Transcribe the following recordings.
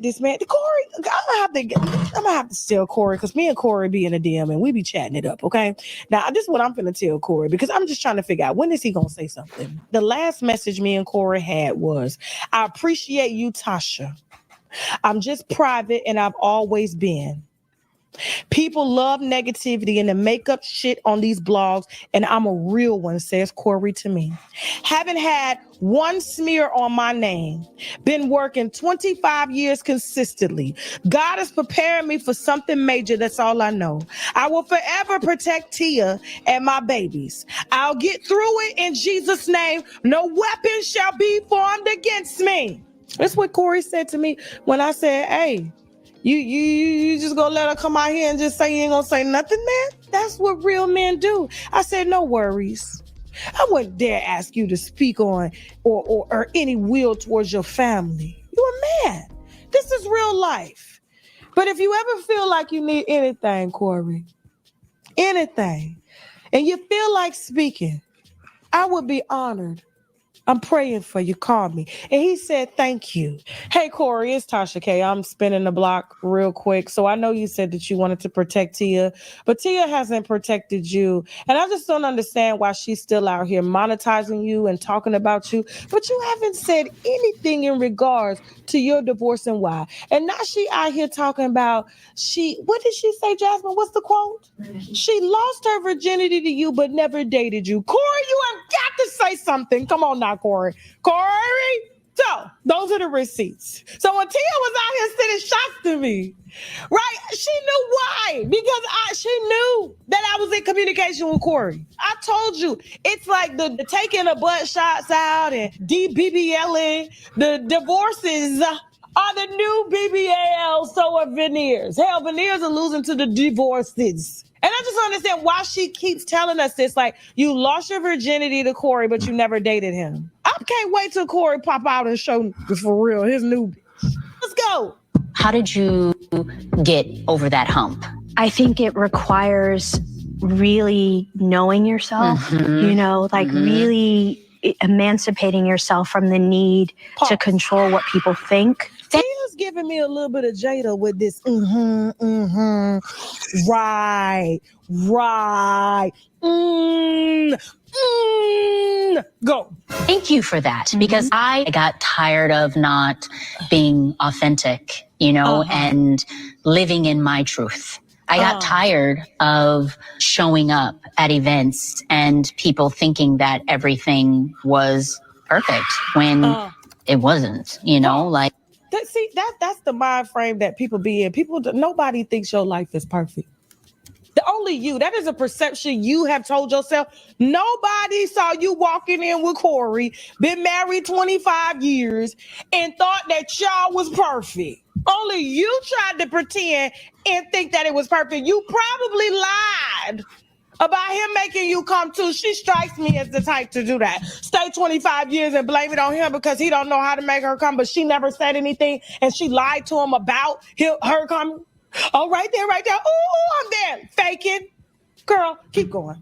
this man, Cory, I'm gonna have to tell Cory, because me and Cory be in a DM and we be chatting it up, okay? Now, this is what I'm gonna tell Cory, because I'm just trying to figure out, when is he gonna say something? The last message me and Cory had was, I appreciate you, Tasha. I'm just private and I've always been. People love negativity and the makeup shit on these blogs, and I'm a real one, says Cory to me. Haven't had one smear on my name. Been working 25 years consistently. God is preparing me for something major. That's all I know. I will forever protect Tia and my babies. I'll get through it in Jesus' name. No weapon shall be formed against me. That's what Cory said to me when I said, hey, You just gonna let her come out here and just say you ain't gonna say nothing, man? That's what real men do. I said, no worries. I wouldn't dare ask you to speak on or any will towards your family. You're a man. This is real life. But if you ever feel like you need anything, Cory, anything, and you feel like speaking, I would be honored. I'm praying for you. Call me. And he said, thank you. Hey, Cory, it's Tasha K. I'm spinning the block real quick. So I know you said that you wanted to protect Tia, but Tia hasn't protected you. And I just don't understand why she's still out here monetizing you and talking about you. But you haven't said anything in regards to your divorce and why. And now she out here talking about what did she say, Jasmine? What's the quote? She lost her virginity to you, but never dated you. Cory, you have got to say something. Come on now, Cory. Cory? So, those are the receipts. So when Tia was out here sending shots to me, right, she knew why. Because she knew that I was in communication with Cory. I told you, it's like the taking the butt shots out and DBBLing. The divorces are the new BBL, so are veneers. Hell, veneers are losing to the divorces. And I just don't understand why she keeps telling us this. Like, you lost your virginity to Cory, but you never dated him. I can't wait till Cory pop out and show for real his new bitch. Let's go. How did you get over that hump? I think it requires really knowing yourself, really emancipating yourself from the need to control what people think. Tia's giving me a little bit of Jada with this, right, go. Thank you for that, because I got tired of not being authentic, and living in my truth. I got tired of showing up at events and people thinking that everything was perfect when it wasn't, That's the mind frame that people be in. Nobody thinks your life is perfect. Only you. That is a perception you have told yourself. Nobody saw you walking in with Cory, been married 25 years, and thought that y'all was perfect. Only you tried to pretend and think that it was perfect. You probably lied about him making you come too. She strikes me as the type to do that. Stay 25 years and blame it on him because he don't know how to make her come, but she never said anything, and she lied to him about her coming. Oh, right there. Oh, I'm there. Faking. Girl, keep going.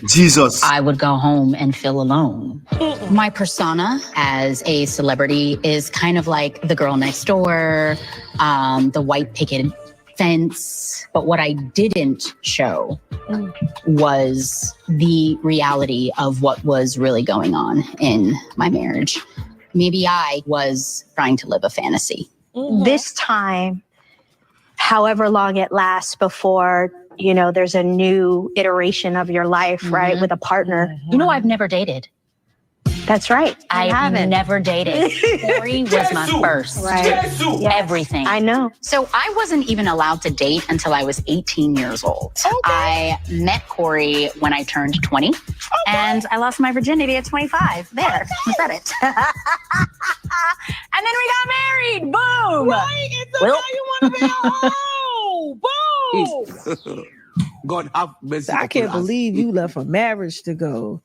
Jesus. I would go home and feel alone. My persona as a celebrity is kind of like the girl next door, the white picket fence. But what I didn't show was the reality of what was really going on in my marriage. Maybe I was trying to live a fantasy. This time, however long it lasts before, there's a new iteration of your life, right? With a partner. I've never dated. That's right. I haven't. Never dated. Cory was my first. Right. Yes. Everything. I know. So I wasn't even allowed to date until I was 18 years old. Okay. I met Cory when I turned 20. And I lost my virginity at 25. There. I said it. And then we got married. Boom. Right. It's so now you want to be a hoe. Boom. God have mercy. I can't believe you left a marriage to go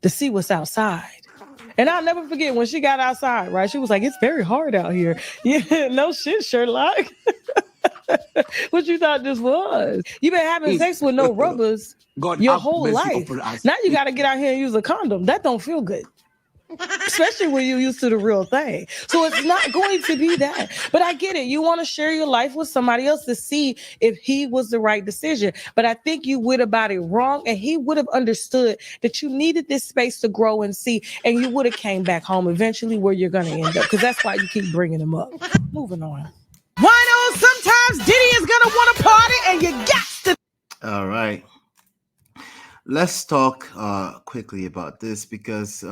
to see what's outside. And I'll never forget when she got outside, right? She was like, it's very hard out here. Yeah, no shit, Sherlock. What you thought this was? You've been having sex with no rubbers your whole life. Now you got to get out here and use a condom. That don't feel good. Especially when you're used to the real thing. So it's not going to be that. But I get it. You want to share your life with somebody else to see if he was the right decision. But I think you went about it wrong, and he would have understood that you needed this space to grow and see, and you would have came back home eventually where you're going to end up, because that's why you keep bringing him up. Moving on. Why know sometimes Diddy is going to want to party, and you got to. All right. Let's talk quickly about this, because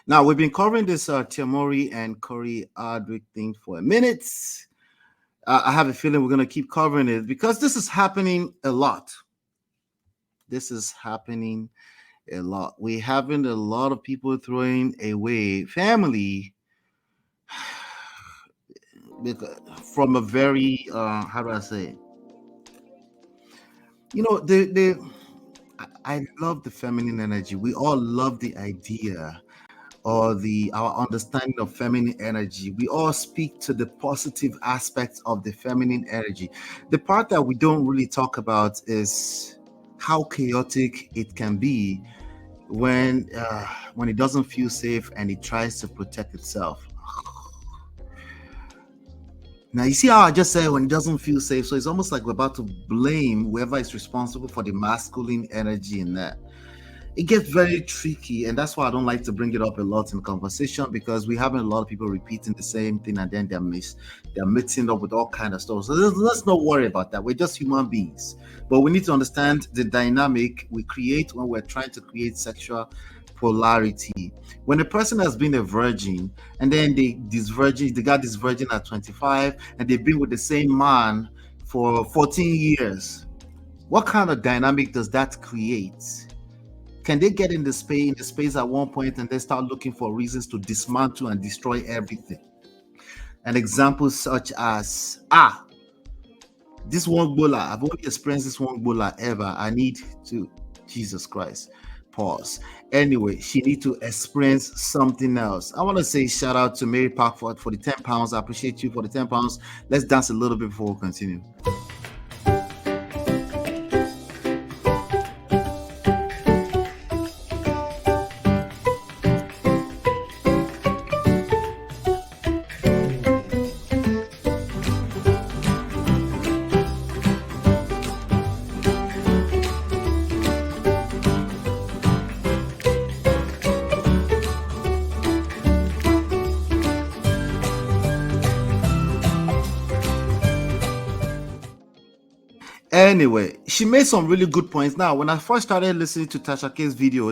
now we've been covering this Mowry and Cory Hardwick thing for a minute. I have a feeling we're going to keep covering it because this is happening a lot. This is happening a lot. We're having a lot of people throwing away family from a very, how do I say it? You know, I love the feminine energy. We all love the idea or our understanding of feminine energy. We all speak to the positive aspects of the feminine energy. The part that we don't really talk about is how chaotic it can be when it doesn't feel safe and it tries to protect itself. Now, you see how I just said when it doesn't feel safe? So it's almost like we're about to blame whoever is responsible for the masculine energy in that. It gets very tricky, and that's why I don't like to bring it up a lot in conversation, because we have a lot of people repeating the same thing, and then they're mixing up with all kind of stuff. So let's not worry about that. We're just human beings, but we need to understand the dynamic we create when we're trying to create sexual polarity. When a person has been a virgin and then they got this virgin at 25 and they've been with the same man for 14 years, what kind of dynamic does that create? Can they get in the space at one point and they start looking for reasons to dismantle and destroy everything? An example such as, this one bola, I've only experienced this one bola ever. I need to, Jesus Christ, pause. Anyway, she need to experience something else. I want to say shout out to Mary Parkford for the £10. I appreciate you for the £10. Let's dance a little bit before we continue. Anyway, she made some really good points. Now, when I first started listening to Tasha K's video,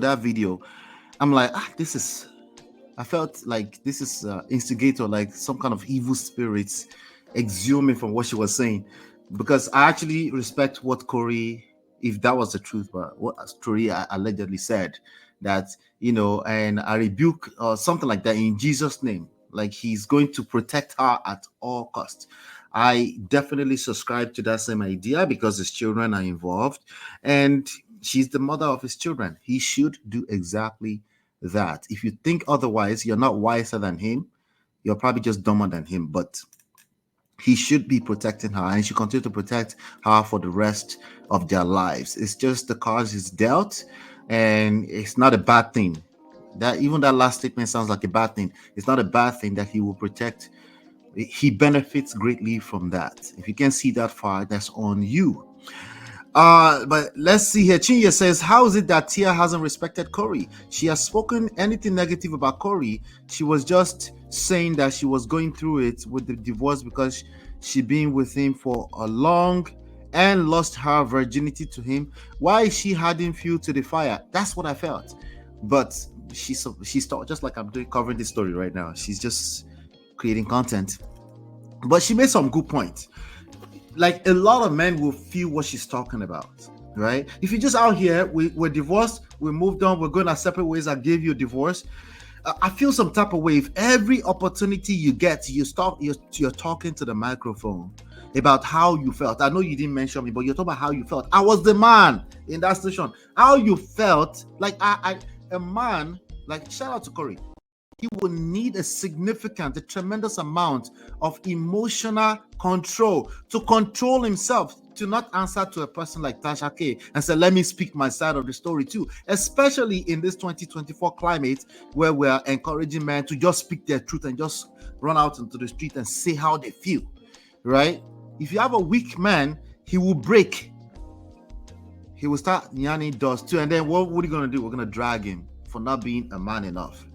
I'm like, I felt like this is instigator, like some kind of evil spirits exhuming from what she was saying. Because I actually respect what Cory, if that was the truth, but what Cory allegedly said, that, and I rebuke something like that in Jesus' name. Like he's going to protect her at all costs. I definitely subscribe to that same idea because his children are involved and she's the mother of his children. He should do exactly that. If you think otherwise, you're not wiser than him. You're probably just dumber than him, but he should be protecting her and he should continue to protect her for the rest of their lives. It's just the cards is dealt and it's not a bad thing. That last statement sounds like a bad thing. It's not a bad thing that he will protect. He benefits greatly from that. If you can see that far, that's on you. But let's see here. Chinya says, how is it that Tia hasn't respected Cory? She has spoken anything negative about Cory. She was just saying that she was going through it with the divorce because she'd been with him for a long and lost her virginity to him. Why is she adding fuel to the fire? That's what I felt. But she's just like I'm covering this story right now. She's just creating content. But she made some good points. Like a lot of men will feel what she's talking about, right? If you're just out here, we're divorced, we moved on, we're going our separate ways, I gave you a divorce. I feel some type of way. If every opportunity you get, you're talking to the microphone about how you felt. I know you didn't mention me, but you're talking about how you felt. I was the man in that situation. How you felt, like a man, like shout out to Cory. he will need a tremendous amount of emotional control to control himself, to not answer to a person like Tasha K and say, let me speak my side of the story too, especially in this 2024 climate where we're encouraging men to just speak their truth and just run out into the street and say how they feel, right? If you have a weak man, he will break. He will start yarning dust too. And then what are you going to do? We're going to drag him for not being a man enough.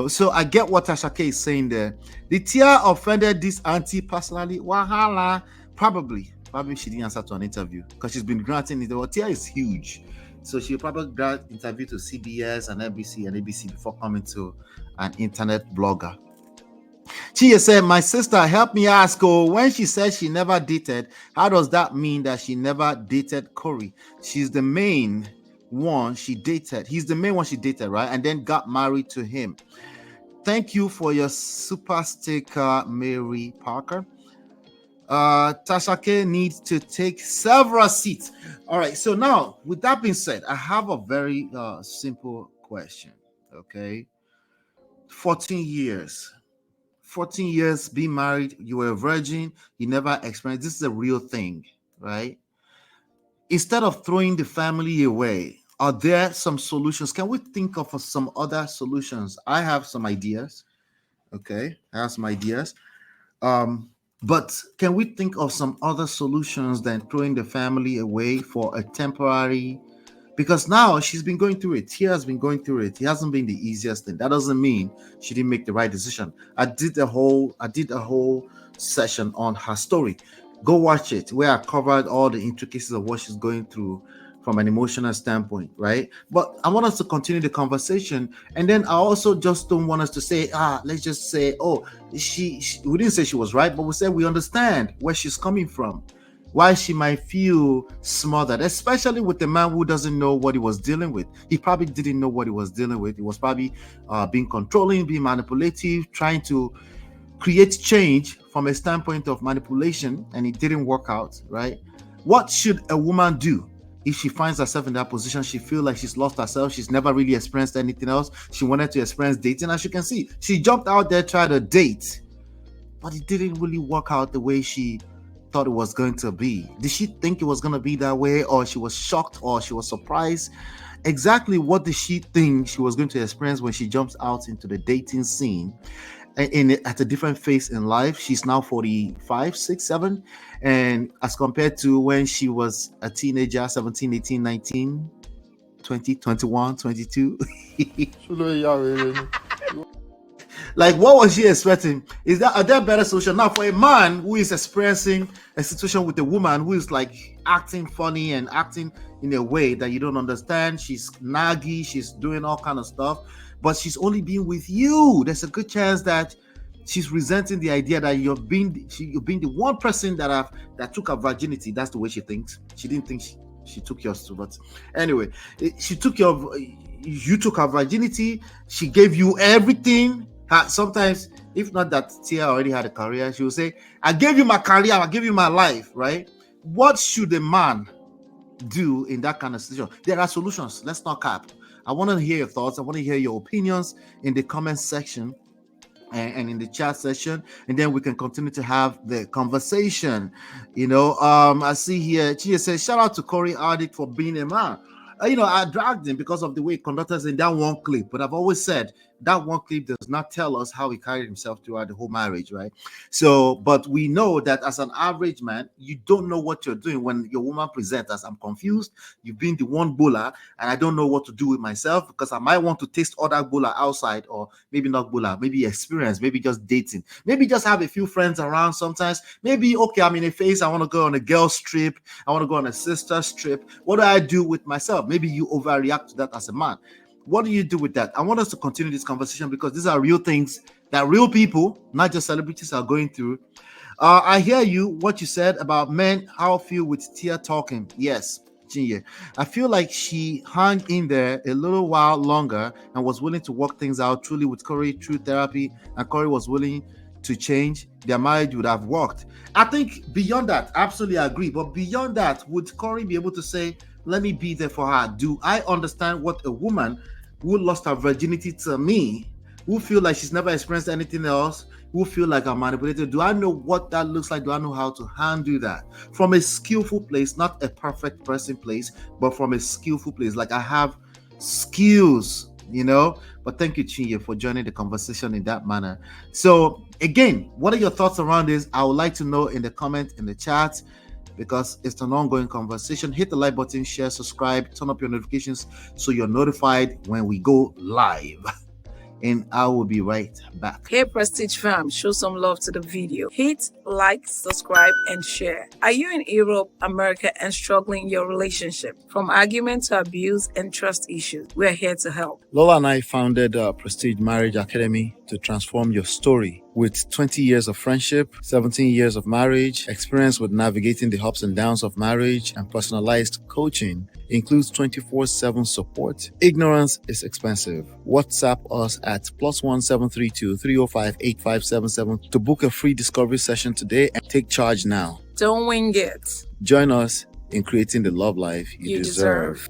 So I get what Tasha K is saying there. The Tia offended this auntie personally. Wahala. Probably she didn't answer to an interview because she's been granting it. Well, Tia is huge. So she'll probably grant interview to CBS and NBC and ABC before coming to an internet blogger. Tia said, my sister, help me ask, when she said she never dated, how does that mean that she never dated Cory? She's the main one she dated. He's the main one she dated, right? And then got married to him. Thank you for your super sticker, Mary Parker. Tasha K needs to take several seats. All right. So now, with that being said, I have a very simple question. Okay. 14 years being married. You were a virgin. You never experienced. This is a real thing, right? Instead of throwing the family away, are there some solutions? Can we think of some other solutions? I have some ideas. Okay, I have some ideas. But can we think of some other solutions than throwing the family away for a temporary? Because now she's been going through it. Tia has been going through it. It hasn't been the easiest thing. That doesn't mean she didn't make the right decision. I did a whole session on her story. Go watch it, where I covered all the intricacies of what she's going through from an emotional standpoint, right? But I want us to continue the conversation. And then I also just don't want us to say, let's just say, she we didn't say she was right, but we said we understand where she's coming from, why she might feel smothered, especially with a man who doesn't know what he was dealing with. He probably didn't know what he was dealing with. He was probably being controlling, being manipulative, trying to create change from a standpoint of manipulation, and it didn't work out, right? What should a woman do if she finds herself in that position? She feels like she's lost herself. She's never really experienced anything else. She wanted to experience dating. As you can see, she jumped out there, tried to date, but it didn't really work out the way she thought it was going to be. Did she think it was going to be that way, or she was shocked, or she was surprised? Exactly what did she think she was going to experience when she jumps out into the dating scene? At a different phase in life. She's now 45, 6, 7. And as compared to when she was a teenager, 17, 18, 19, 20, 21, 22. Like, what was she expecting? Are there better solutions? Now, for a man who is experiencing a situation with a woman who is like acting funny and acting in a way that you don't understand, she's naggy, she's doing all kind of stuff, but she's only being with you. There's a good chance that she's resenting the idea that you've been the one person that took her virginity. That's the way she thinks. She didn't think she took yours too, but anyway, you took her virginity. She gave you everything. Sometimes, if not that Tia already had a career, she will say, I gave you my career, I gave you my life, right? What should a man do in that kind of situation? There are solutions. Let's not cap. I want to hear your thoughts. I want to hear your opinions in the comment section and in the chat session, and then we can continue to have the conversation. I see here, Tia says, shout out to Cory Ardick for being a man. I dragged him because of the way he conducted us in that one clip, but I've always said that one clip does not tell us how he carried himself throughout the whole marriage, right? So, but we know that as an average man, you don't know what you're doing when your woman presents as, I'm confused, you've been the one bulla, and I don't know what to do with myself because I might want to taste other bulla outside, or maybe not bulla, maybe experience, maybe just dating, maybe just have a few friends around sometimes, maybe, okay, I'm in a phase, I want to go on a girl's trip, I want to go on a sister's trip. What do I do with myself? Maybe you overreact to that as a man. What do you do with that? I want us to continue this conversation because these are real things that real people, not just celebrities, are going through. I hear what you said about men, how I feel with Tia talking. Yes, Chinye. I feel like she hung in there a little while longer and was willing to work things out truly with Cory through therapy, and Cory was willing to change. Their marriage would have worked. I think beyond that, absolutely agree. But beyond that, would Cory be able to say, let me be there for her? Do I understand what a woman who lost her virginity to me who feel like she's never experienced anything else, who feel like I'm manipulated. Do I know what that looks like? Do I know how to handle that? From a skillful place, not a perfect person place, but from a skillful place. Like I have skills, you know? But thank you, Chinye, for joining the conversation in that manner. So again, what are your thoughts around this? I would like to know in the comment, in the chat, because it's an ongoing conversation. Hit the like button, share, subscribe, turn up your notifications so you're notified when we go live. And I will be right back. Hey Prestige fam, show some love to the video. Hit like, subscribe, and share. Are you in Europe, America, and struggling in your relationship? From argument to abuse and trust issues, we're here to help. Lola and I founded Prestige Marriage Academy to transform your story. With 20 years of friendship, 17 years of marriage, experience with navigating the ups and downs of marriage, and personalized coaching, includes 24/7 support. Ignorance is expensive. WhatsApp us at +1 732 305 8577 to book a free discovery session today and take charge now. Don't wing it. Join us in creating the love life you deserve.